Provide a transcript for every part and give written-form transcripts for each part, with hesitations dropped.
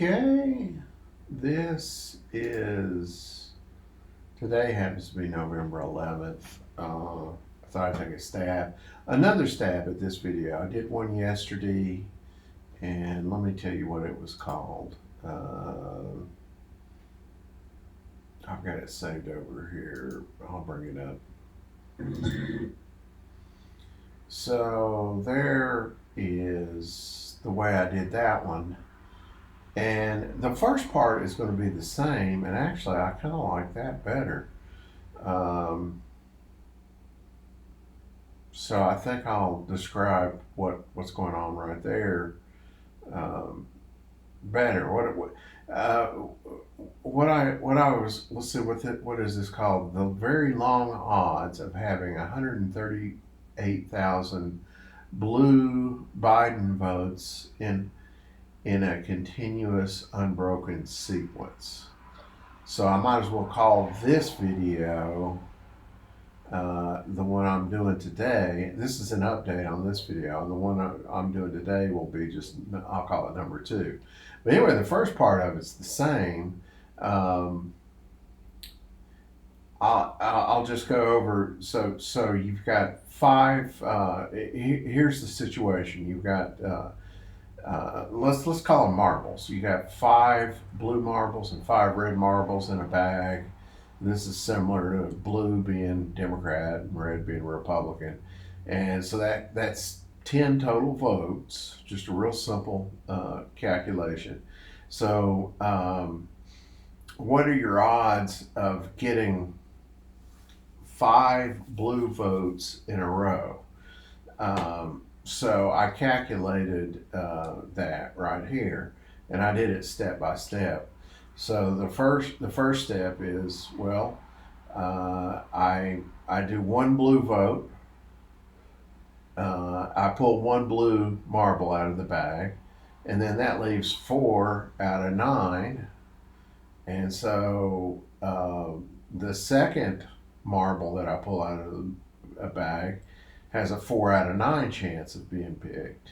Okay, today happens to be November 11th. I thought I'd take another stab at this video. I did one yesterday, and let me tell you what it was called. I've got it saved over here. I'll bring it up. So there is the way I did that one. And the first part is going to be the same, and actually, I kind of like that better. Um, so I think I'll describe what's going on right there um, better. Uh, what I was, let's see, what is this called? The very long odds of having 138,000 blue Biden votes in a continuous unbroken sequence. So I might as well call this video the one I'm doing today. This is an update on this video. The one I'm doing today will be I'll call it number 2. But anyway, the first part of it's the same. Um, I'll just go over. So you've got five. Here's the situation. You've got let's call them marbles. You got 5 blue marbles and 5 red marbles in a bag. This is similar to blue being Democrat and red being Republican, and so that's 10 total votes. Just a real simple calculation. So, what are your odds of getting 5 blue votes in a row? So I calculated that right here, and I did it step by step. So the first step is, well, I do one blue vote. I pull one blue marble out of the bag, and then that leaves 4 out of 9. And so the second marble that I pull out of a bag has a 4 out of 9 chance of being picked.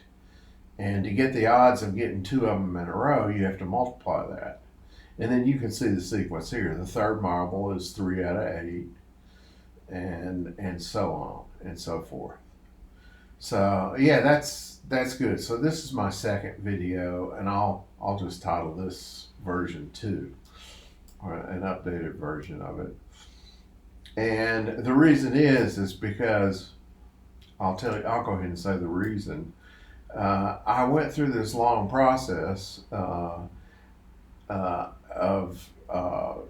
And to get the odds of getting 2 of them in a row, you have to multiply that. And then you can see the sequence here. The third marble is 3 out of 8, and so on and so forth. So yeah, that's good. So this is my second video, and I'll just title this version 2, or an updated version of it. And the reason is because I'll go ahead and say the reason. I went through this long process of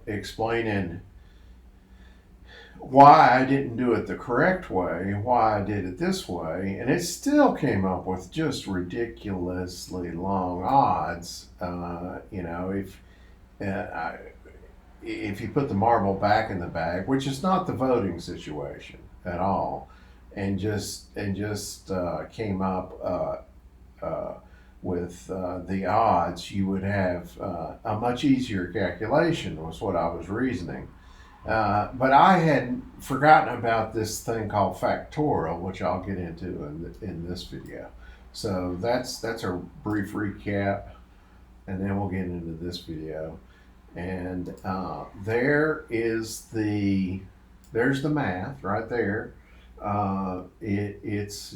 explaining why I didn't do it the correct way, why I did it this way, and it still came up with just ridiculously long odds. If you put the marble back in the bag, which is not the voting situation at all, and just came up with the odds, you would have a much easier calculation, was what I was reasoning. But I had forgotten about this thing called Factorial, which I'll get into in this video. So that's a brief recap, and then we'll get into this video. And there's the math right there. It's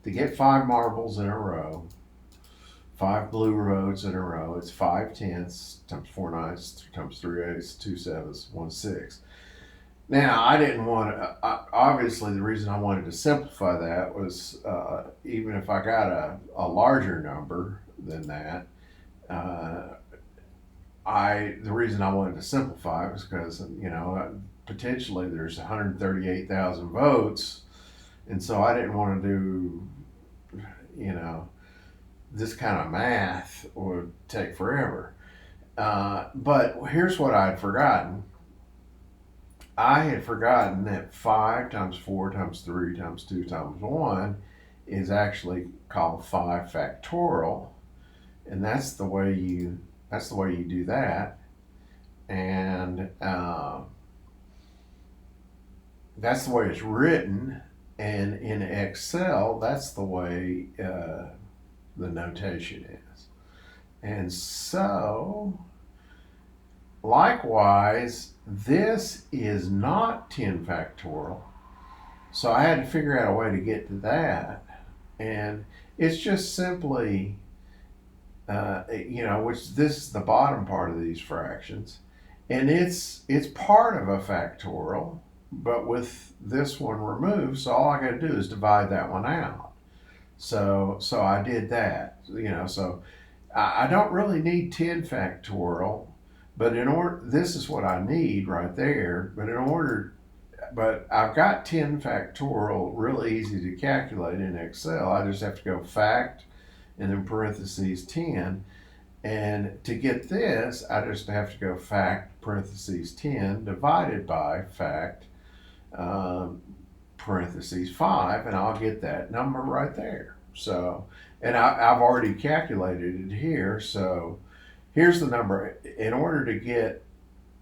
to get 5 marbles in a row, 5 blue roads in a row, it's 5 tenths times 4 ninths times 3 eighths, 2 sevenths, 1 sixth. Now, I didn't want to, obviously, the reason I wanted to simplify that was even if I got a larger number than that, the reason I wanted to simplify it was because, potentially there's 138,000 votes, and so I didn't want to do, this kind of math would take forever. But here's what I'd forgotten. I had forgotten that 5 times 4 times 3 times 2 times 1 is actually called 5 factorial, and that's the way you do that. And that's the way it's written. And in Excel, that's the way the notation is. And so, likewise, this is not 10 factorial. So I had to figure out a way to get to that. And it's just simply, which this is the bottom part of these fractions. And it's part of a factorial, but with this one removed, so all I got to do is divide that one out. So I did that. So I don't really need 10 factorial, but this is what I need right there. But I've got 10 factorial really easy to calculate in Excel. I just have to go fact and then parentheses 10. And to get this, I just have to go fact parentheses 10 divided by fact parentheses 5, and I'll get that number right there. So, and I've already calculated it here. So here's the number. In order to get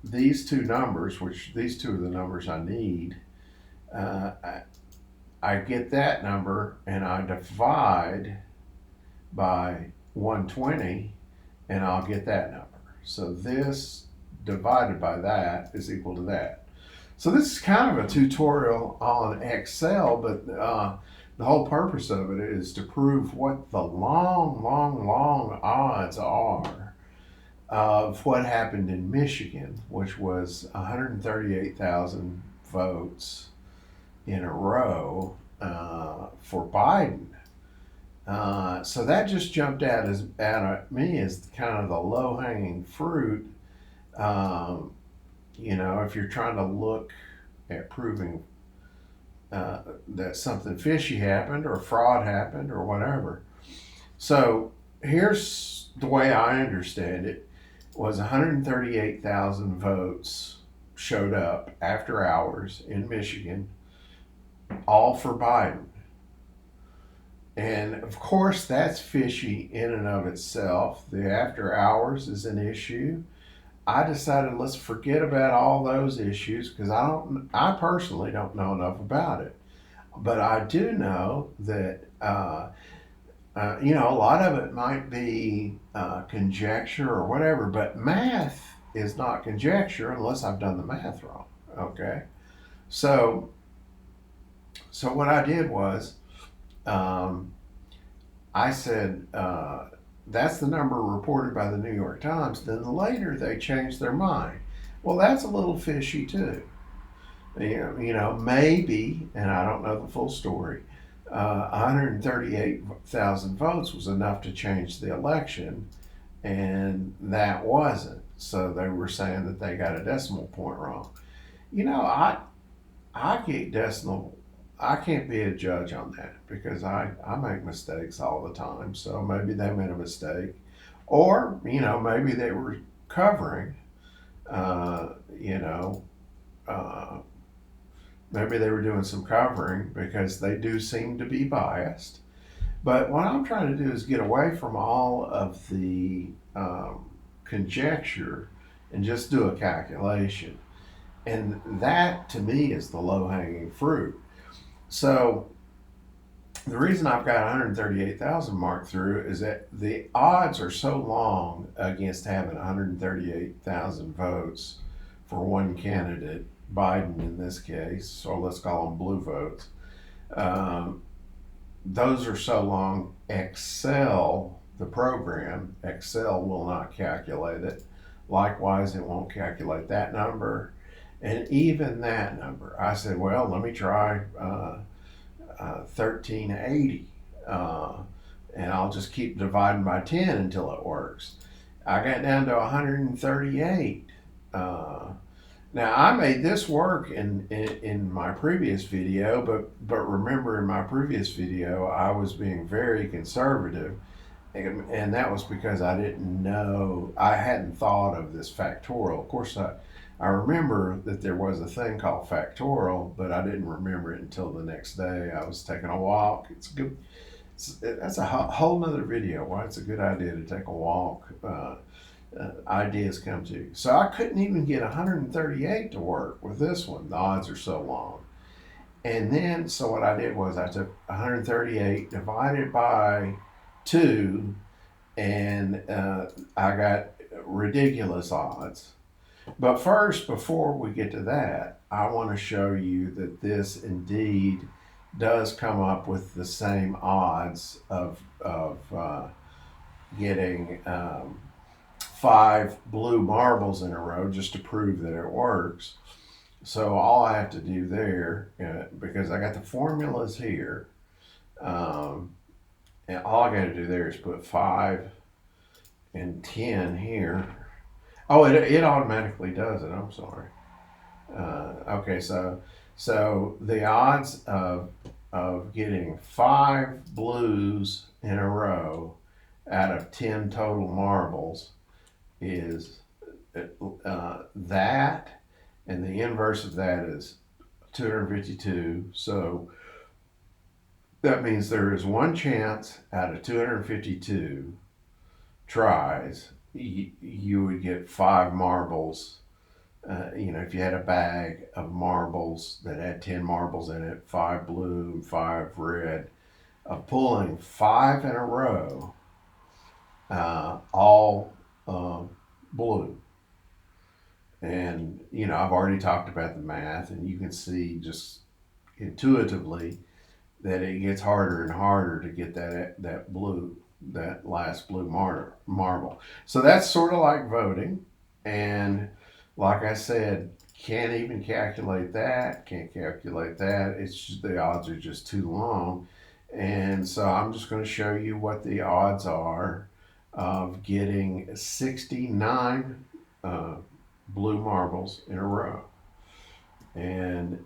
these two numbers, which these two are the numbers I need, I get that number and I divide by 120 and I'll get that number. So this divided by that is equal to that. So this is kind of a tutorial on Excel, but the whole purpose of it is to prove what the long, long, long odds are of what happened in Michigan, which was 138,000 votes in a row for Biden. So that just jumped out at me as kind of the low-hanging fruit. If you're trying to look at proving that something fishy happened or fraud happened or whatever. So here's the way I understand it: was 138,000 votes showed up after hours in Michigan, all for Biden. And of course, that's fishy in and of itself. The after hours is an issue. I decided let's forget about all those issues because I personally don't know enough about it. But I do know that a lot of it might be conjecture or whatever. But math is not conjecture unless I've done the math wrong. Okay, so what I did was I said that's the number reported by the New York Times. Then later they changed their mind. Well, that's a little fishy too. Maybe, and I don't know the full story, 138,000 votes was enough to change the election, and that wasn't. So they were saying that they got a decimal point wrong. I get decimal. I can't be a judge on that because I make mistakes all the time. So maybe they made a mistake. Or, maybe they were covering, uh, you know, uh, maybe they were doing some covering because they do seem to be biased. But what I'm trying to do is get away from all of the conjecture and just do a calculation. And that to me is the low hanging fruit. So the reason I've got 138,000 marked through is that the odds are so long against having 138,000 votes for one candidate, Biden in this case, or let's call them blue votes. Um, those are so long. The program, Excel will not calculate it. Likewise, it won't calculate that number. And even that number, I said, well, let me try 1380. And I'll just keep dividing by 10 until it works. I got down to 138. Now I made this work in my previous video, but remember in my previous video I was being very conservative, and that was because I hadn't thought of this factorial. Of course, I remember that there was a thing called Factorial, but I didn't remember it until the next day. I was taking a walk. It's good. That's a whole nother video. Why it's a good idea to take a walk. Ideas come to you. So I couldn't even get 138 to work with this one. The odds are so long. And then, so what I did was I took 138 divided by 2 and I got ridiculous odds. But first, before we get to that, I want to show you that this indeed does come up with the same odds of getting 5 blue marbles in a row just to prove that it works. So all I have to do there, because I got the formulas here, um, and all I got to do there is put 5 and 10 here. Oh, it automatically does it. I'm sorry. Okay, so the odds of getting 5 blues in a row out of 10 total marbles is that, and the inverse of that is 252. So that means there is one chance out of 252 tries you would get 5 marbles. If you had a bag of marbles that had 10 marbles in it, 5 blue, 5 red, of pulling 5 in a row, all blue. And, I've already talked about the math, and you can see just intuitively that it gets harder and harder to get that last blue marble. So that's sort of like voting. And like I said, can't even calculate that, can't calculate that. It's just, the odds are just too long. And so I'm just going to show you what the odds are of getting 69 blue marbles in a row. And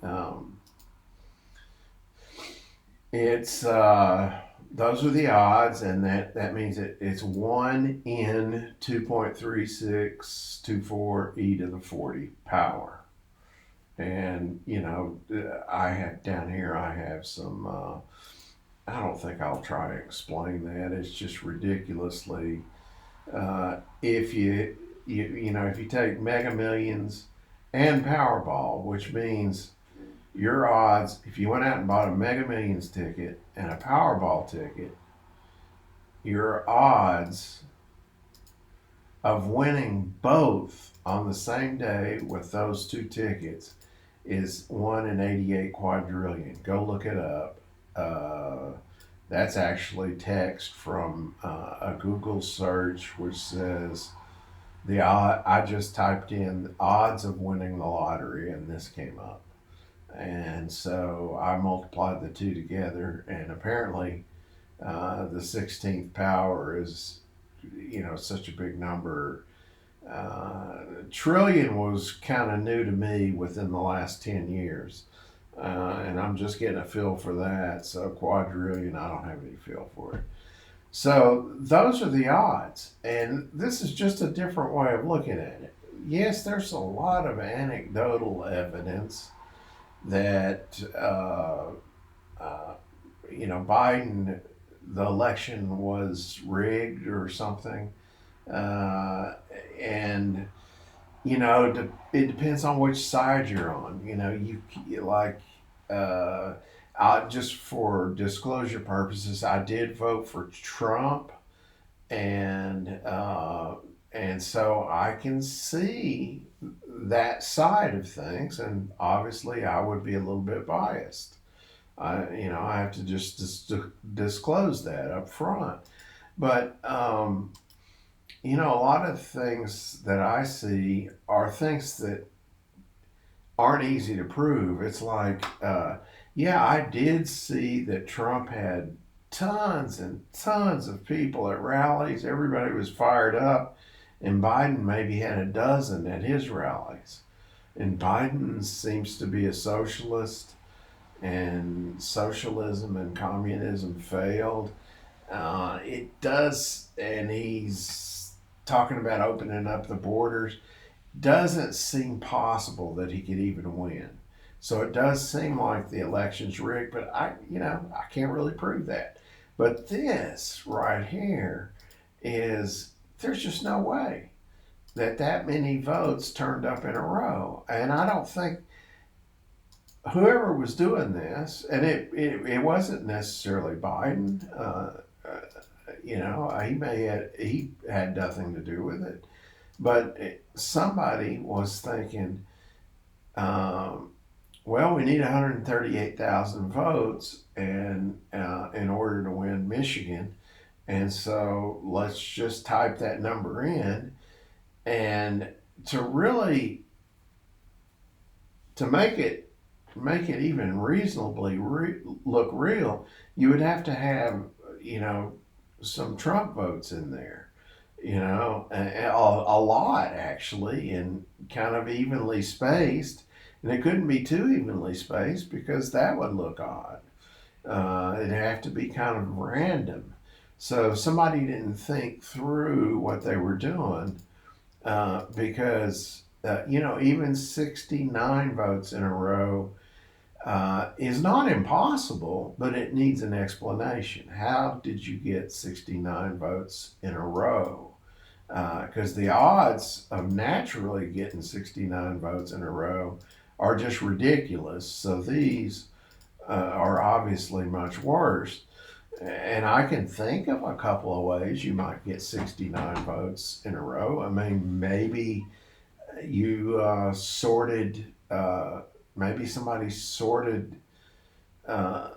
it's those are the odds, and that means it's 1 in 2.3624 e to the 40 power. And I have down here, I have some. I don't think I'll try to explain that. It's just ridiculously. If if you take Mega Millions and Powerball, which means your odds, if you went out and bought a Mega Millions ticket and a Powerball ticket, your odds of winning both on the same day with those two tickets is 1 in 88 quadrillion. Go look it up. That's actually text from a Google search which says the odd. I just typed in odds of winning the lottery, and this came up. And so I multiplied the two together, and apparently the 16th power is, such a big number. Trillion was kind of new to me within the last 10 years. And I'm just getting a feel for that. So quadrillion, I don't have any feel for it. So those are the odds. And this is just a different way of looking at it. Yes, there's a lot of anecdotal evidence that Biden, the election was rigged or something, and it depends on which side you're on. You like. Just for disclosure purposes, I did vote for Trump, and so I can see that side of things, and obviously I would be a little bit biased. I have to just disclose that up front. But a lot of things that I see are things that aren't easy to prove. It's like, yeah, I did see that Trump had tons and tons of people at rallies. Everybody was fired up, and Biden maybe had a dozen at his rallies. And Biden seems to be a socialist, and socialism and communism failed. It does, and he's talking about opening up the borders. Doesn't seem possible that he could even win. So it does seem like the election's rigged, but I can't really prove that. But this right here is, there's just no way that many votes turned up in a row. And I don't think whoever was doing this, and it wasn't necessarily Biden, he had nothing to do with it, but somebody was thinking, um, well, we need 138,000 votes, and in order to win Michigan, and so let's just type that number in, and to really to make it even reasonably look real, you would have to have, you know, some Trump votes in there, a lot actually, and kind of evenly spaced. And it couldn't be too evenly spaced because that would look odd. It'd have to be kind of random. So somebody didn't think through what they were doing, because, even 69 votes in a row is not impossible, but it needs an explanation. How did you get 69 votes in a row? Because the odds of naturally getting 69 votes in a row are just ridiculous. So these are obviously much worse. And I can think of a couple of ways you might get 69 votes in a row. I mean, maybe you maybe somebody sorted uh,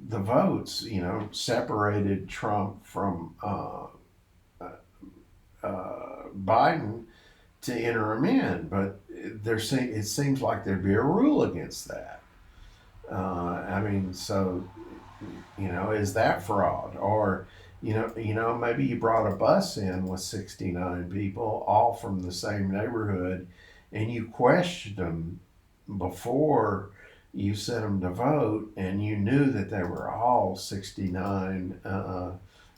the votes, separated Trump from Biden to enter him in. But it seems like there'd be a rule against that. I mean, so is that fraud? Or maybe you brought a bus in with 69 people, all from the same neighborhood, and you questioned them before you sent them to vote, and you knew that they were all 69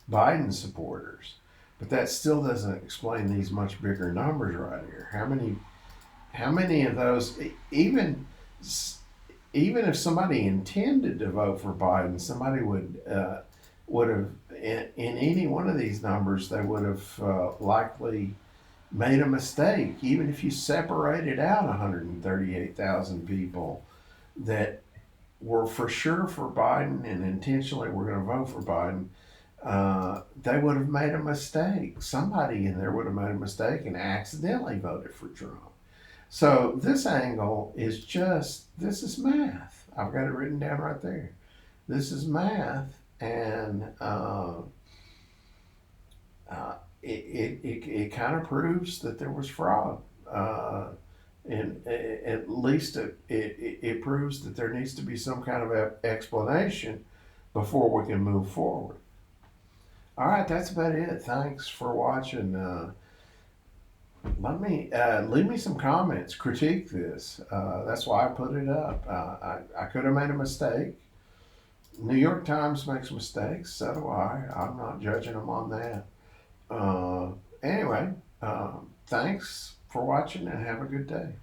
Biden supporters. But that still doesn't explain these much bigger numbers right here. How many of those, even if somebody intended to vote for Biden, somebody would have in any one of these numbers, they would have likely made a mistake. Even if you separated out 138,000 people that were for sure for Biden and intentionally were going to vote for Biden, they would have made a mistake. Somebody in there would have made a mistake and accidentally voted for Trump. So this angle is this is math. I've got it written down right there. This is math, and it kind of proves that there was fraud. And at least it proves that there needs to be some kind of explanation before we can move forward. All right, that's about it. Thanks for watching. Let me leave me some comments. Critique this. That's why I put it up. I could have made a mistake. New York Times makes mistakes. So do I. I'm not judging them on that. Anyway, thanks for watching and have a good day.